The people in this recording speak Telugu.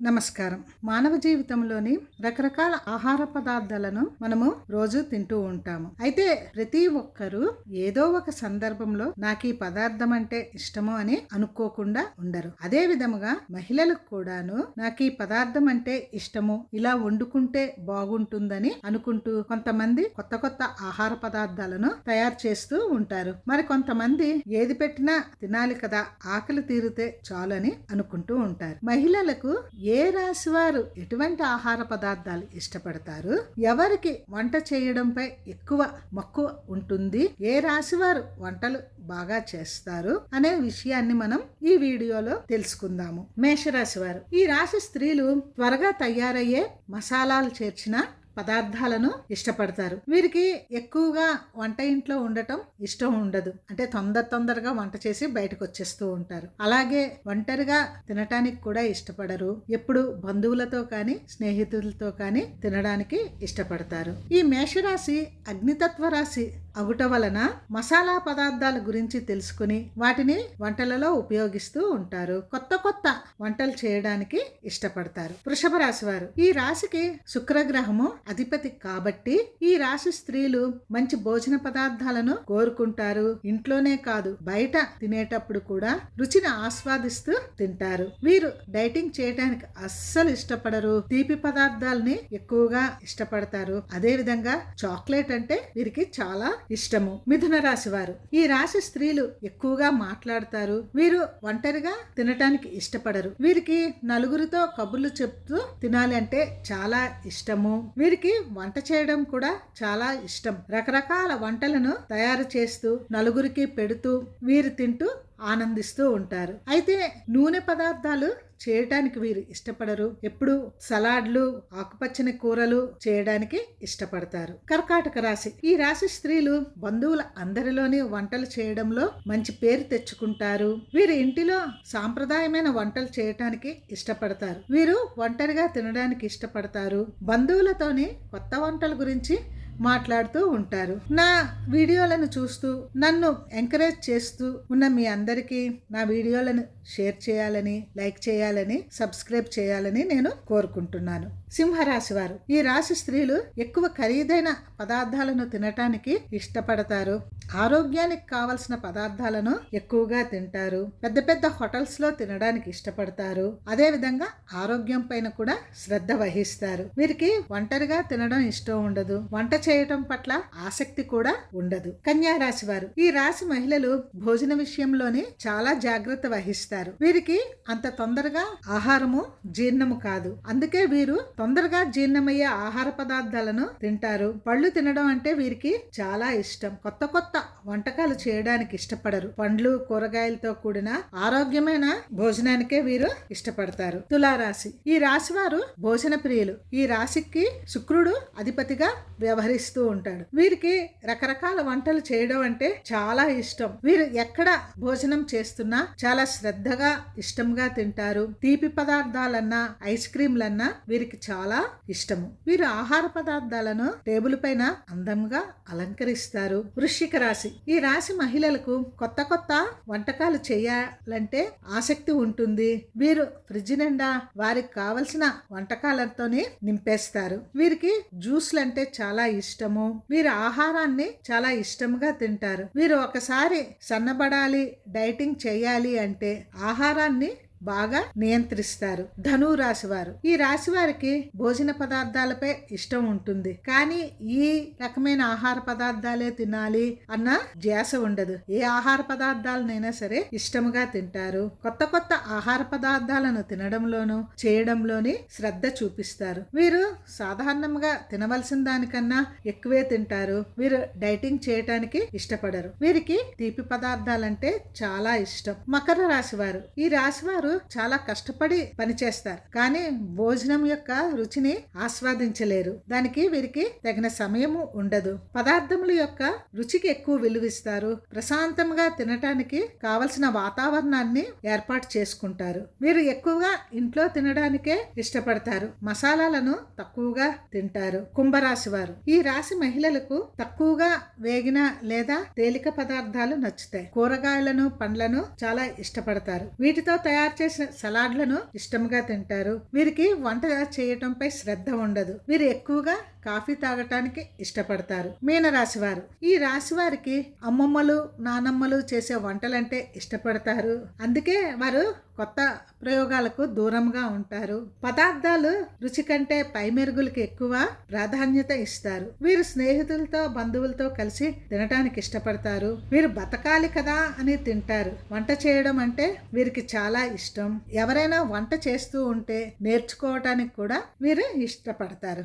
నమస్కారం. మానవ జీవితంలోని రకరకాల ఆహార పదార్థాలను మనము రోజు తింటూ ఉంటాము. అయితే ప్రతి ఒక్కరూ ఏదో ఒక సందర్భంలో నాకు ఈ పదార్థం అంటే ఇష్టము అని అనుకోకుండా ఉండరు. అదే విధముగా మహిళలకు కూడాను నాకు ఈ పదార్థం అంటే ఇష్టము, ఇలా వండుకుంటే బాగుంటుందని అనుకుంటూ కొంతమంది కొత్త కొత్త ఆహార పదార్థాలను తయారు చేస్తూ ఉంటారు. మరి కొంతమంది ఏది పెట్టినా తినాలి కదా, ఆకలి తీరితే చాలు అని అనుకుంటూ ఉంటారు. మహిళలకు ఏ రాశి వారు ఎటువంటి ఆహార పదార్థాలు ఇష్టపడతారు, ఎవరికి వంట చేయడంపై ఎక్కువ మక్కువ ఉంటుంది, ఏ రాశి వారు వంటలు బాగా చేస్తారు అనే విషయాన్ని మనం ఈ వీడియోలో తెలుసుకుందాము. మేషరాశి వారు. ఈ రాశి స్త్రీలు త్వరగా తయారయ్యే మసాలాలు చేర్చిన పదార్థాలను ఇష్టపడతారు. వీరికి ఎక్కువగా వంట ఇంట్లో ఉండటం ఇష్టం ఉండదు. అంటే తొందరగా వంట చేసి బయటకు వచ్చేస్తూ ఉంటారు. అలాగే ఒంటరిగా తినటానికి కూడా ఇష్టపడరు. ఎప్పుడు బంధువులతో కానీ స్నేహితులతో కానీ తినడానికి ఇష్టపడతారు. ఈ మేషరాశి అగ్నితత్వ రాశి అగుట వలన మసాలా పదార్థాల గురించి తెలుసుకుని వాటిని వంటలలో ఉపయోగిస్తూ ఉంటారు. కొత్త కొత్త వంటలు చేయడానికి ఇష్టపడతారు. వృషభ రాశి వారు. ఈ రాశికి శుక్రగ్రహము అధిపతి కాబట్టి ఈ రాశి స్త్రీలు మంచి భోజన పదార్థాలను కోరుకుంటారు. ఇంట్లోనే కాదు బయట తినేటప్పుడు కూడా రుచిని ఆస్వాదిస్తూ తింటారు. వీరు డైటింగ్ చేయడానికి అస్సలు ఇష్టపడరు. తీపి పదార్థాలని ఎక్కువగా ఇష్టపడతారు. అదే విధంగా చాక్లెట్ అంటే వీరికి చాలా ఇష్టము. మిథున రాశి వారు. ఈ రాశి స్త్రీలు ఎక్కువగా మాట్లాడతారు. వీరు ఒంటరిగా తినటానికి ఇష్టపడరు. వీరికి నలుగురితో కబుర్లు చెప్తూ తినాలి అంటే చాలా ఇష్టము. వీరికి వంట చేయడం కూడా చాలా ఇష్టం. రకరకాల వంటలను తయారు చేస్తూ నలుగురికి పెడుతూ వీరు తింటూ ఆనందిస్తూ ఉంటారు. అయితే నూనె పదార్థాలు చేయటానికి వీరు ఇష్టపడరు. ఎప్పుడు సలాడ్లు, ఆకుపచ్చని కూరలు చేయడానికి ఇష్టపడతారు. కర్కాటక రాశి. ఈ రాశి స్త్రీలు బంధువుల అందరిలోని వంటలు చేయడంలో మంచి పేరు తెచ్చుకుంటారు. వీరు ఇంటిలో సాంప్రదాయమైన వంటలు చేయటానికి ఇష్టపడతారు. వీరు ఒంటరిగా తినడానికి ఇష్టపడతారు. బంధువులతోని కొత్త వంటల గురించి మాట్లాడుతూ ఉంటారు. నా వీడియోలను చూస్తూ నన్ను ఎంకరేజ్ చేస్తూ ఉన్న మీ అందరికీ నా వీడియోలను షేర్ చేయాలని, లైక్ చేయాలని, సబ్స్క్రైబ్ చేయాలని నేను కోరుకుంటున్నాను. సింహరాశి వారు. ఈ రాశి స్త్రీలు ఎక్కువ ఖరీదైన పదార్థాలను తినటానికి ఇష్టపడతారు. ఆరోగ్యానికి కావలసిన పదార్థాలను ఎక్కువగా తింటారు. పెద్ద పెద్ద హోటల్స్ లో తినడానికి ఇష్టపడతారు. అదే విధంగా ఆరోగ్యం పైన కూడా శ్రద్ధ వహిస్తారు. వీరికి ఒంటరిగా తినడం ఇష్టం ఉండదు. వంట చేయటం పట్ల ఆసక్తి కూడా ఉండదు. కన్యా రాశి వారు. ఈ రాశి మహిళలు భోజన విషయంలోనే చాలా జాగ్రత్త వహిస్తారు. వీరికి అంత తొందరగా ఆహారము జీర్ణము కాదు. అందుకే వీరు తొందరగా జీర్ణమయ్యే ఆహార పదార్థాలను తింటారు. పళ్ళు తినడం అంటే వీరికి చాలా ఇష్టం. కొత్త కొత్త వంటకాలు చేయడానికి ఇష్టపడరు. పండ్లు, కూరగాయలతో కూడిన ఆరోగ్యమైన భోజనానికే వీరు ఇష్టపడతారు. తులారాశి. ఈ రాశి వారు భోజన ప్రియులు. ఈ రాశికి శుక్రుడు అధిపతిగా వ్యవహరిస్తూ ఉంటాడు. వీరికి రకరకాల వంటలు చేయడం అంటే చాలా ఇష్టం. వీరు ఎక్కడ భోజనం చేస్తున్నా చాలా శ్రద్ధగా ఇష్టంగా తింటారు. తీపి పదార్థాలన్నా, ఐస్ క్రీంలన్నా వీరికి చాలా ఇష్టము. వీరు ఆహార పదార్థాలను టేబుల్ పైన అందంగా అలంకరిస్తారు. వృశ్చిక రాశి. ఈ రాశి మహిళలకు కొత్త కొత్త వంటకాలు చేయాలంటే ఆసక్తి ఉంటుంది. వీరు ఫ్రిడ్జ్ నిండా వారికి కావలసిన వంటకాలతోనే నింపేస్తారు. వీరికి జ్యూస్లు అంటే చాలా ఇష్టము. వీరు ఆహారాన్ని చాలా ఇష్టంగా తింటారు. వీరు ఒకసారి సన్నబడాలి, డైటింగ్ చేయాలి అంటే ఆహారాన్ని బాగా నియంత్రిస్తారు. ధను రాశి వారు. ఈ రాశి వారికి భోజన పదార్థాలపై ఇష్టం ఉంటుంది. కానీ ఈ రకమైన ఆహార పదార్థాలే తినాలి అన్న ధ్యాస ఉండదు. ఏ ఆహార పదార్థాలనైనా సరే ఇష్టంగా తింటారు. కొత్త కొత్త ఆహార పదార్థాలను తినడంలోనూ చేయడంలోని శ్రద్ధ చూపిస్తారు. వీరు సాధారణంగా తినవలసిన దానికన్నా ఎక్కువే తింటారు. వీరు డైటింగ్ చేయటానికి ఇష్టపడరు. వీరికి తీపి పదార్థాలంటే చాలా ఇష్టం. మకర రాశి వారు. ఈ రాశి వారు చాలా కష్టపడి పనిచేస్తారు. కానీ భోజనం యొక్క రుచిని ఆస్వాదించలేరు. దానికి వీరికి తగిన సమయము ఉండదు. పదార్థముల యొక్క రుచికి ఎక్కువ విలువిస్తారు. ప్రశాంతంగా తినటానికి కావలసిన వాతావరణాన్ని ఏర్పాటు చేసుకుంటారు. వీరు ఎక్కువగా ఇంట్లో తినడానికే ఇష్టపడతారు. మసాలాలను తక్కువగా తింటారు. కుంభరాశి వారు. ఈ రాశి మహిళలకు తక్కువగా వేగిన లేదా తేలిక పదార్థాలు నచ్చుతాయి. కూరగాయలను, పండ్లను చాలా ఇష్టపడతారు. వీటితో తయారు చేసిన సలాడ్లను ఇష్టంగా తింటారు. వీరికి వంట చేయటంపై శ్రద్ధ ఉండదు. వీరు ఎక్కువగా కాఫీ తాగటానికి ఇష్టపడతారు. మీనరాశి వారు, ఈ రాశి వారికి అమ్మమ్మలు నానమ్మలు చేసే వంటలంటే ఇష్టపడతారు. అందుకే వారు కొత్త ప్రయోగాలకు దూరంగా ఉంటారు. పదార్థాలు రుచి కంటే పై మెరుగులకి ఎక్కువ ప్రాధాన్యత ఇస్తారు. వీరు స్నేహితులతో బంధువులతో కలిసి తినటానికి ఇష్టపడతారు. వీరు బతకాలి కదా అని తింటారు. వంట చేయడం అంటే వీరికి చాలా ఇష్టం. ఎవరైనా వంట చేస్తూ ఉంటే నేర్చుకోవటానికి కూడా వీరు ఇష్టపడతారు.